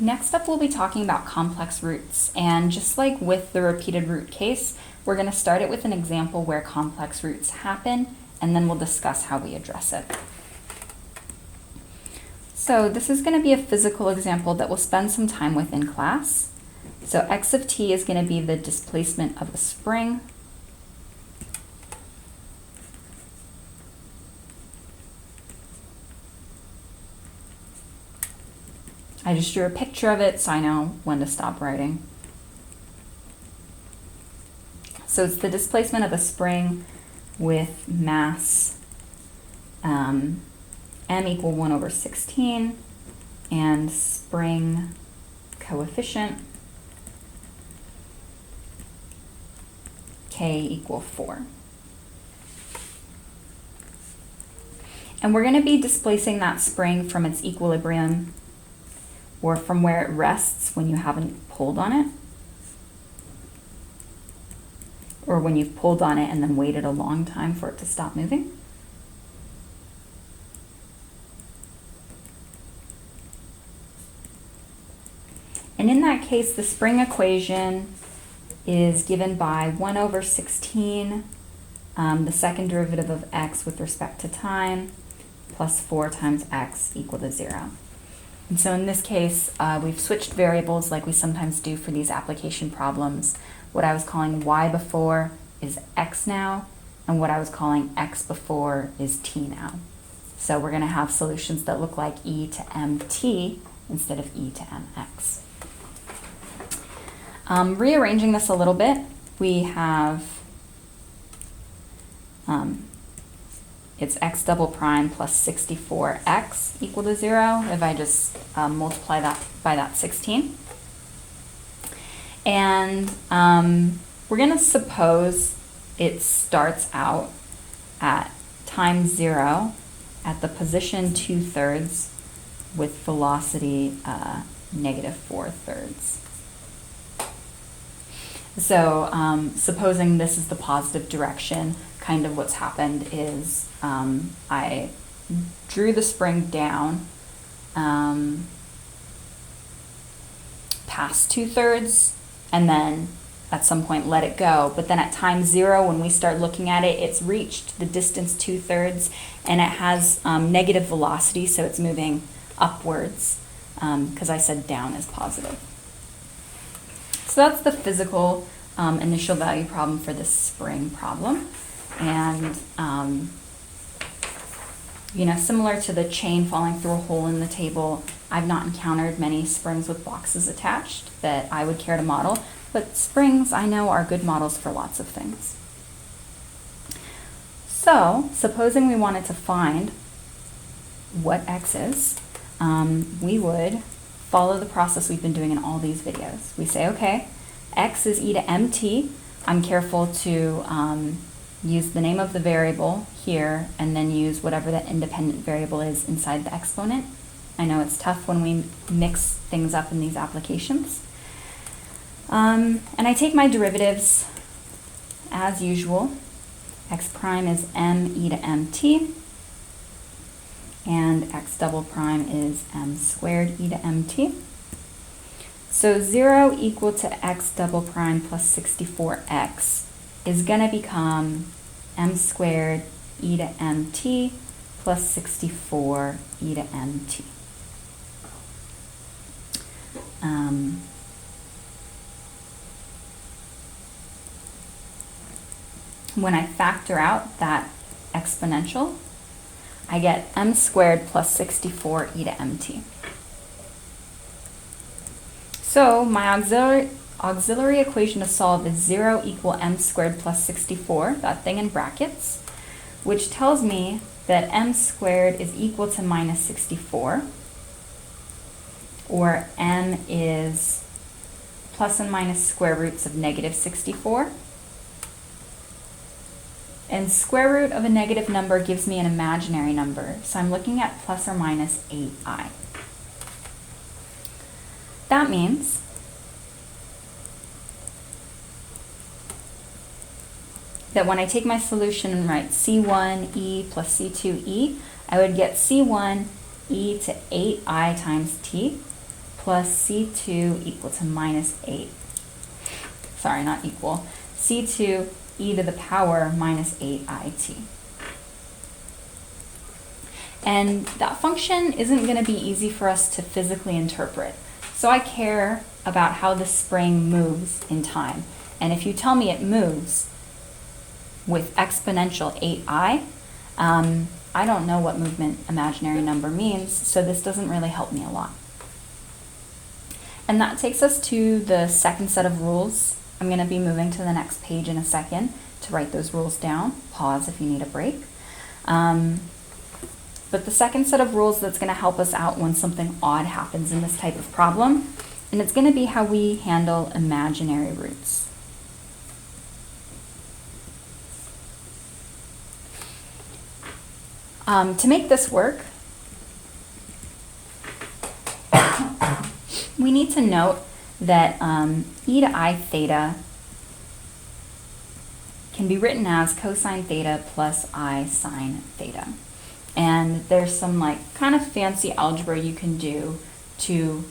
Next up, we'll be talking about complex roots, and just like with the repeated root case, we're going to start it with an example where complex roots happen, and then we'll discuss how we address it. So this is going to be a physical example that we'll spend some time with in class. So x of t is going to be the displacement of a spring. I just drew a picture of it so I know when to stop writing. So it's the displacement of a spring with mass m equal 1 over 16 and spring coefficient k equal 4. And we're going to be displacing that spring from its equilibrium, or from where it rests when you haven't pulled on it, or when you've pulled on it and then waited a long time for it to stop moving. And in that case, the spring equation is given by 1 over 16, the second derivative of x with respect to time, plus 4 times x equal to 0. And so in this case, we've switched variables like we sometimes do for these application problems. What I was calling y before is x now, and what I was calling x before is t now. So we're going to have solutions that look like e to mt instead of e to mx. Rearranging this a little bit, we have it's x double prime plus 64x equal to 0 if I just multiply that by that 16. And we're going to suppose it starts out at time 0 at the position 2/3 with velocity negative 4/3. So supposing this is the positive direction, kind of what's happened is I drew the spring down past 2/3 and then at some point let it go. But then at time 0, when we start looking at it, it's reached the distance 2/3 and it has negative velocity, so it's moving upwards because I said down is positive. So that's the physical initial value problem for this spring problem. And, you know, similar to the chain falling through a hole in the table, I've not encountered many springs with boxes attached that I would care to model, but springs I know are good models for lots of things. So, supposing we wanted to find what x is, we would follow the process we've been doing in all these videos. We say, okay, x is e to mt. I'm careful to use the name of the variable here and then use whatever that independent variable is inside the exponent. I know it's tough when we mix things up in these applications. And I take my derivatives as usual. X prime is m e to mt, and x double prime is m squared e to mt. So 0 equal to x double prime plus 64x is going to become m squared e to mt plus 64 e to mt. When I factor out that exponential, I get m squared plus 64 e to mt. So my auxiliary equation to solve is 0 equal m squared plus 64, that thing in brackets, which tells me that m squared is equal to minus 64, or m is plus and minus square roots of negative 64. And square root of a negative number gives me an imaginary number, so I'm looking at plus or minus 8i. That means that when I take my solution and write C1e plus C2e, I would get C1e to 8i times t plus C2 equal to minus 8. Sorry, not equal. C2 e to the power minus 8it. And that function isn't going to be easy for us to physically interpret. So I care about how the spring moves in time. And if you tell me it moves with exponential 8i, I don't know what movement imaginary number means, so this doesn't really help me a lot. And that takes us to the second set of rules. I'm going to be moving to the next page in a second to write those rules down. Pause if you need a break. But the second set of rules that's going to help us out when something odd happens in this type of problem, and it's going to be how we handle imaginary roots. To make this work, we need to note that e to I theta can be written as cosine theta plus I sine theta. And there's some kind of fancy algebra you can do to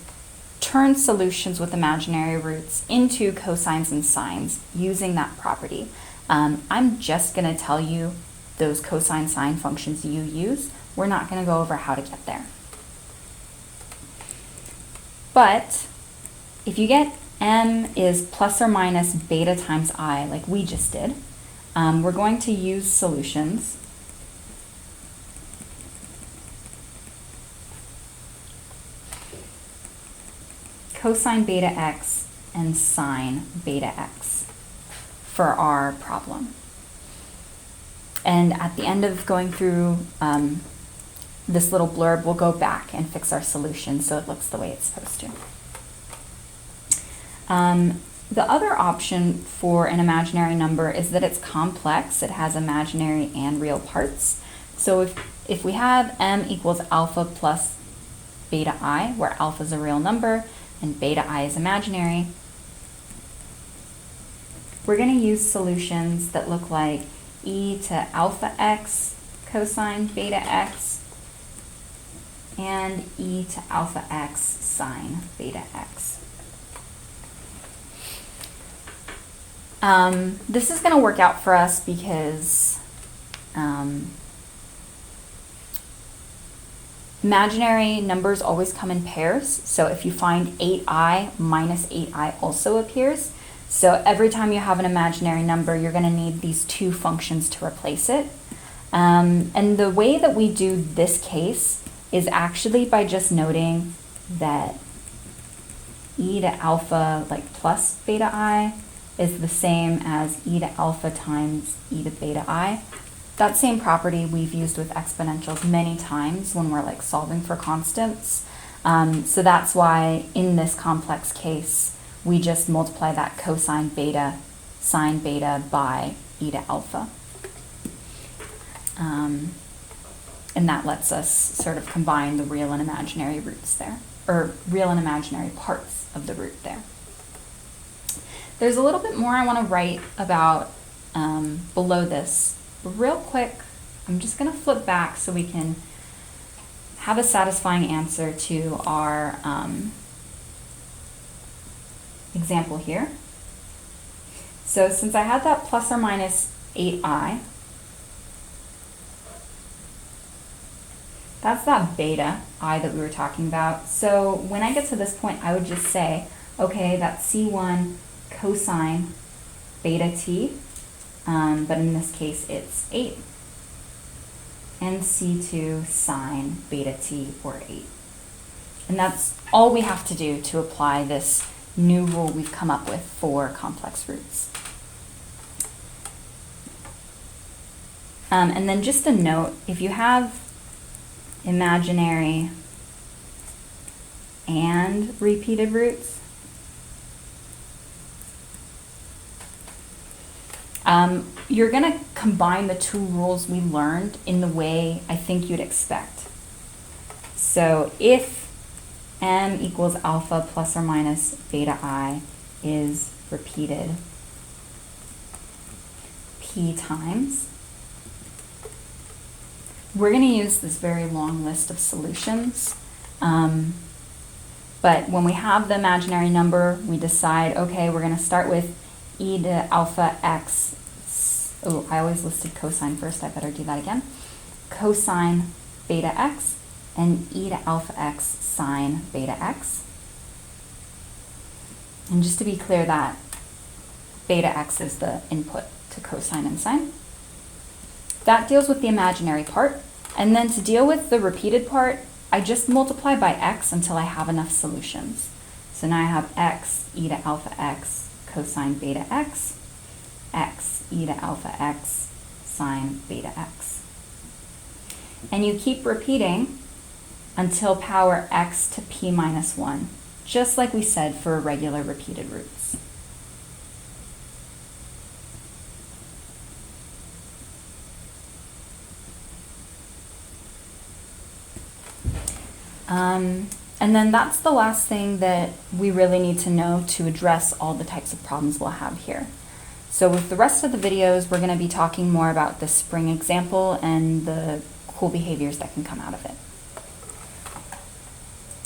turn solutions with imaginary roots into cosines and sines using that property. I'm just going to tell you those cosine sine functions you use. We're not going to go over how to get there. But if you get m is plus or minus beta times I, like we just did, we're going to use solutions. Cosine beta x and sine beta x for our problem. And at the end of going through this little blurb, we'll go back and fix our solution so it looks the way it's supposed to. The other option for an imaginary number is that it's complex. It has imaginary and real parts. So if we have m equals alpha plus beta I, where alpha is a real number and beta I is imaginary, we're going to use solutions that look like e to alpha x cosine beta x and e to alpha x sine beta x. This is going to work out for us because imaginary numbers always come in pairs. So if you find 8i, minus 8i also appears. So every time you have an imaginary number, you're going to need these two functions to replace it. And the way that we do this case is actually by just noting that e to alpha, plus beta I, is the same as e to alpha times e to beta I. That same property we've used with exponentials many times when we're solving for constants. So that's why in this complex case, we just multiply that cosine beta, sine beta by e to alpha. And that lets us sort of combine the real and imaginary roots there, or real and imaginary parts of the root there. There's a little bit more I want to write about below this. But real quick, I'm just going to flip back so we can have a satisfying answer to our example here. So since I had that plus or minus 8i, that's that beta I that we were talking about. So when I get to this point, I would just say, okay, that's C1 cosine beta t, but in this case it's 8, and C2 sine beta t, or 8. And that's all we have to do to apply this new rule we've come up with for complex roots. And then just a note, if you have imaginary and repeated roots, you're going to combine the two rules we learned in the way I think you'd expect. So if m equals alpha plus or minus beta I is repeated p times, we're going to use this very long list of solutions. But when we have the imaginary number, we decide, okay, we're going to start with e to alpha x. Oh, I always listed cosine first. I better do that again. Cosine beta x and e to alpha x sine beta x. And just to be clear, that beta x is the input to cosine and sine. That deals with the imaginary part. And then to deal with the repeated part, I just multiply by x until I have enough solutions. So now I have x e to alpha x cosine beta x e to alpha x sine beta x. And you keep repeating until power x to p minus 1, just like we said for irregular repeated roots. And then that's the last thing that we really need to know to address all the types of problems we'll have here. So with the rest of the videos, we're going to be talking more about the spring example and the cool behaviors that can come out of it.